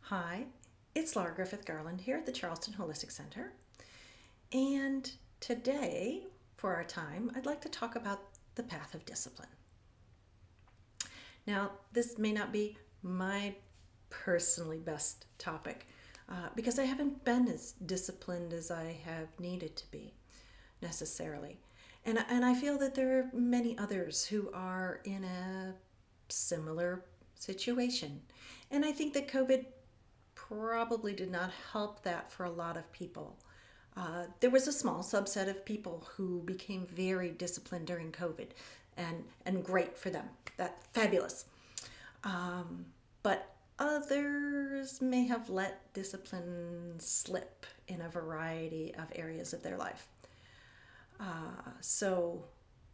Hi, it's Laura Griffith Garland here at the Charleston Holistic Center. And today, for our time, I'd like to talk about the path of discipline. Now, this may not be my personally best topic because I haven't been as disciplined as I have needed to be necessarily. And I feel that there are many others who are in a similar situation. And I think that COVID probably did not help that for a lot of people. There was a small subset of people who became very disciplined during COVID, and great for them. That fabulous. But others may have let discipline slip in a variety of areas of their life. So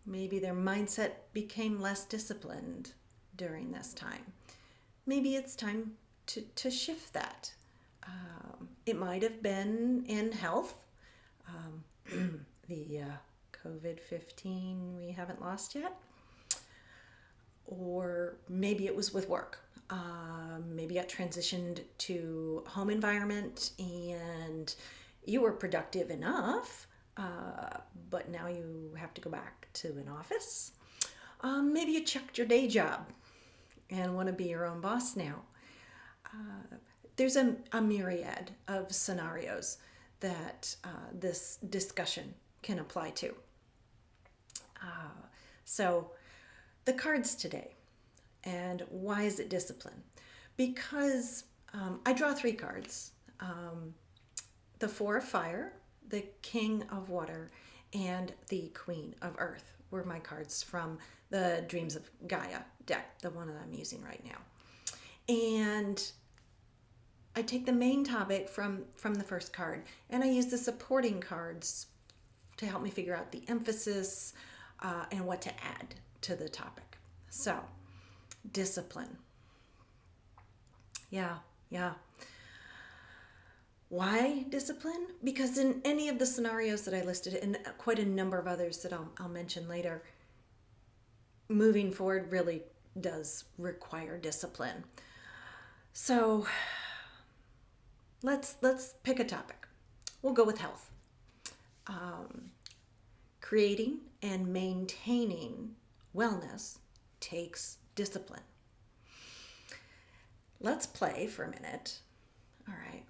maybe their mindset became less disciplined during this time. Maybe it's time to shift that. It might have been in health. The COVID 15 we haven't lost yet. Or maybe it was with work. Maybe got transitioned to home environment and you were productive enough, but now you have to go back to an office. Maybe you checked your day job and want to be your own boss now. There's a myriad of scenarios that this discussion can apply to. So, the cards today, and why is it discipline? Because I draw three cards: the Four of Fire, the King of Water, and the Queen of Earth were my cards from the Dreams of Gaia deck, the one that I'm using right now. And I take the main topic from the first card, and I use the supporting cards to help me figure out the emphasis and what to add to the topic. So, discipline. Yeah. Why discipline? Because in any of the scenarios that I listed, and quite a number of others that I'll mention later, moving forward really does require discipline. So let's pick a topic. We'll go with health. Creating and maintaining wellness takes discipline. Let's play for a minute. All right.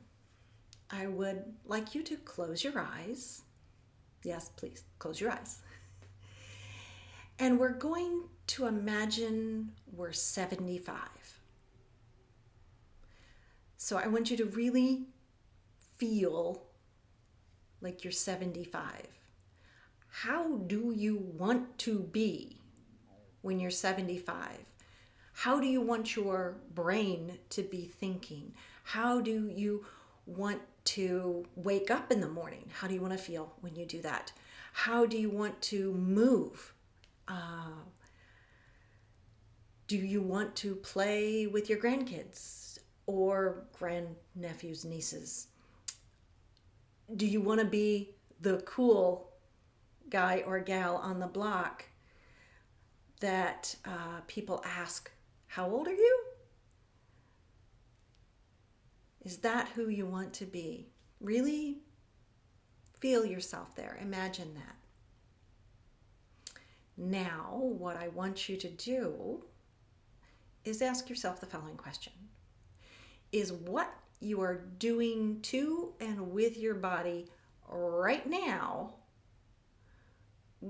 I would like you to close your eyes. Yes, please, close your eyes. And we're going to imagine we're 75. So I want you to really feel like you're 75. How do you want to be when you're 75? How do you want your brain to be thinking? How do you want to wake up in the morning? How do you want to feel when you do that? How do you want to move? Do you want to play with your grandkids or grandnephews, nieces? Do you want to be the cool guy or gal on the block that people ask, how old are you? Is that who you want to be? Really feel yourself there. Imagine that. Now, what I want you to do is ask yourself the following question. Is what you are doing to and with your body right now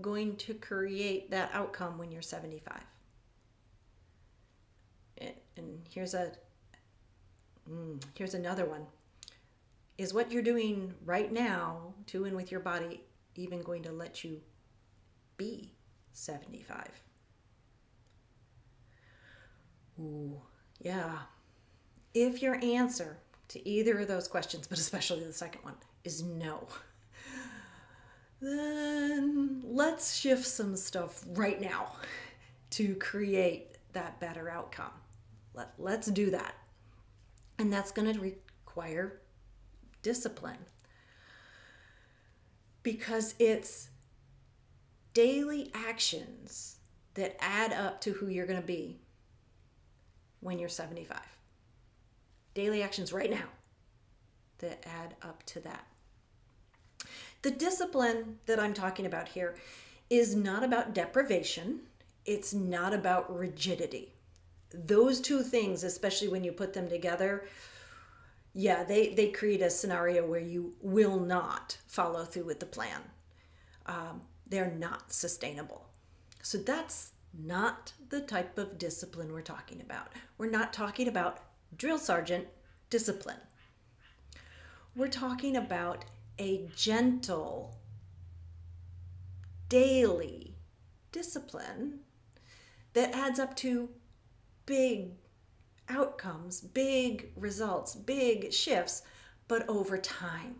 going to create that outcome when you're 75? And here's another one. Is what you're doing right now to and with your body even going to let you be 75? Ooh, yeah. If your answer to either of those questions, but especially the second one, is no, then let's shift some stuff right now to create that better outcome. Let's do that. And that's going to require discipline because it's daily actions that add up to who you're going to be when you're 75. daily actions right now that add up to that. The discipline that I'm talking about here is not about deprivation. It's not about rigidity. Those two things, especially when you put them together, yeah, they create a scenario where you will not follow through with the plan. They're not sustainable. So that's not the type of discipline we're talking about. We're not talking about drill sergeant discipline. We're talking about a gentle, daily discipline that adds up to big outcomes, big results, big shifts, but over time.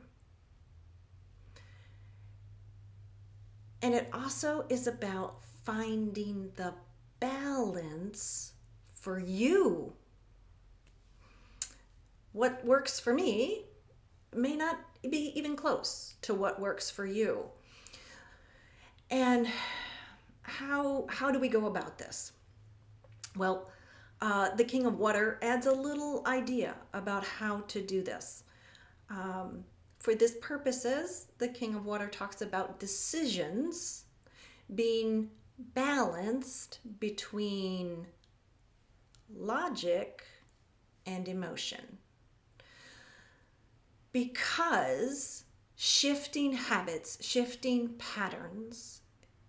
And it also is about finding the balance for you. What works for me may not be even close to what works for you. And how do we go about this? Well, the King of Water adds a little idea about how to do this. For this purposes, the King of Water talks about decisions being balanced between logic and emotion. Because shifting habits, shifting patterns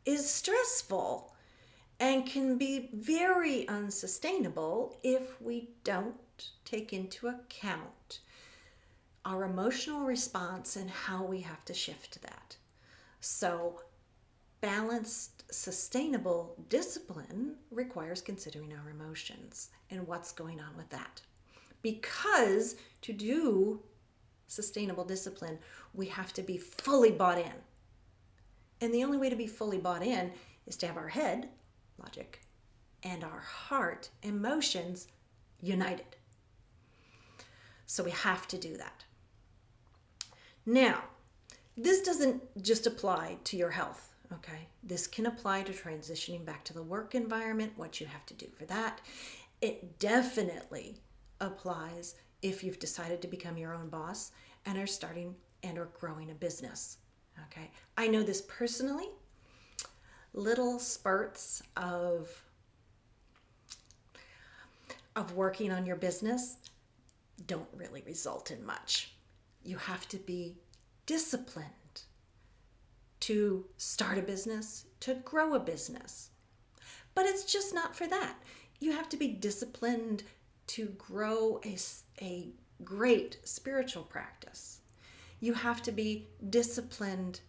is stressful and can be very unsustainable if we don't take into account our emotional response and how we have to shift that. So, balanced, sustainable discipline requires considering our emotions and what's going on with that. Because to do sustainable discipline, we have to be fully bought in. And the only way to be fully bought in is to have our head, logic, and our heart, emotions, united. So we have to do that. Now, this doesn't just apply to your health, okay? This can apply to transitioning back to the work environment, what you have to do for that. It definitely applies if you've decided to become your own boss and are starting and are growing a business, okay? I know this personally. Little spurts of working on your business don't really result in much. You have to be disciplined to start a business, to grow a business. But it's just not for that. You have to be disciplined to grow a great spiritual practice. You have to be disciplined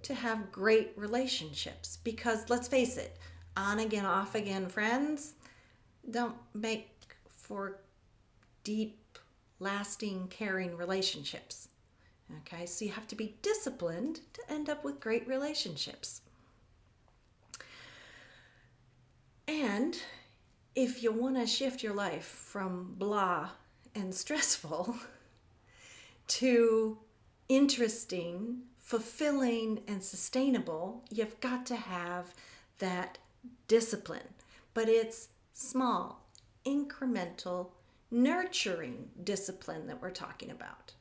to have great relationships, because let's face it, on again, off again friends don't make for deep, lasting, caring relationships. Okay, so you have to be disciplined to end up with great relationships. And if you want to shift your life from blah and stressful to interesting, fulfilling, and sustainable, you've got to have that discipline. But it's small, incremental, nurturing discipline that we're talking about.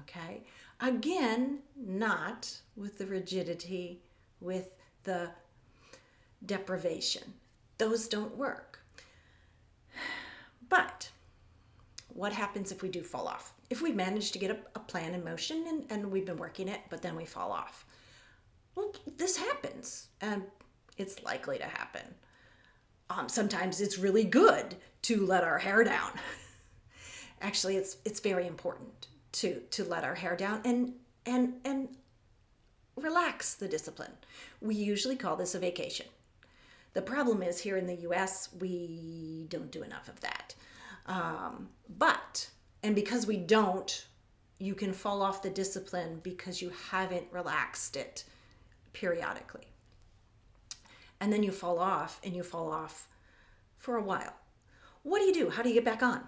Okay? Again, not with the rigidity, with the deprivation. Those don't work. But what happens if we do fall off? If we manage to get a plan in motion and we've been working it, but then we fall off? Well, this happens, and it's likely to happen. Sometimes it's really good to let our hair down. Actually, it's very important to let our hair down and relax the discipline. We usually call this a vacation. The problem is here in the US, we don't do enough of that. And because we don't, you can fall off the discipline because you haven't relaxed it periodically. And then you fall off, and you fall off for a while. What do you do? How do you get back on?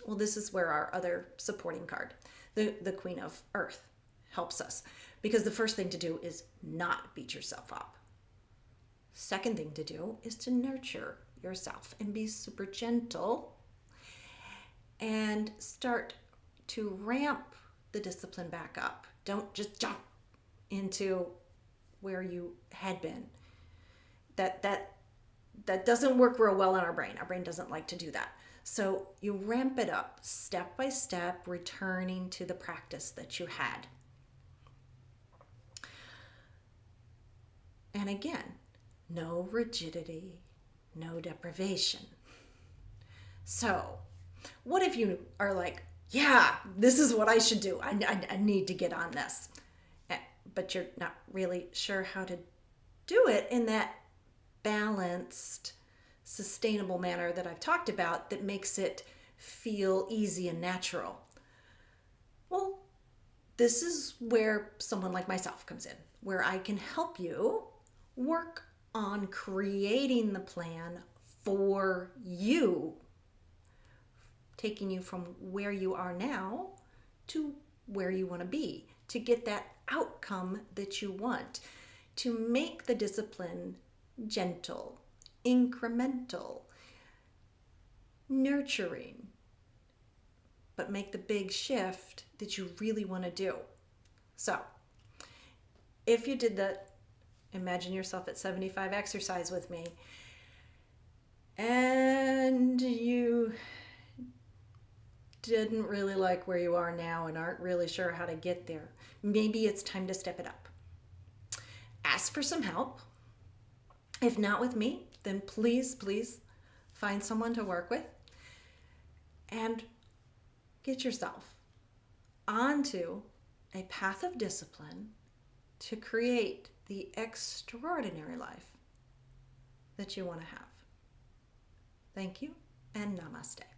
Well, this is where our other supporting card, the Queen of Earth, helps us. Because the first thing to do is not beat yourself up. Second thing to do is to nurture yourself and be super gentle and start to ramp the discipline back up. Don't just jump into where you had been. That doesn't work real well in our brain. Our brain doesn't like to do that. So you ramp it up step by step, returning to the practice that you had. And again, no rigidity, no deprivation. So, what if you are like, yeah, this is what I should do. I need to get on this. But you're not really sure how to do it in that balanced, sustainable manner that I've talked about that makes it feel easy and natural. Well, this is where someone like myself comes in, where I can help you work on creating the plan for you, taking you from where you are now to where you want to be, to get that outcome that you want, to make the discipline gentle, incremental, nurturing, but make the big shift that you really want to do. So, if you did that, imagine yourself at 75 exercise with me, and you didn't really like where you are now and aren't really sure how to get there. Maybe it's time to step it up. Ask for some help. If not with me, then please find someone to work with and get yourself onto a path of discipline to create the extraordinary life that you want to have. Thank you and namaste.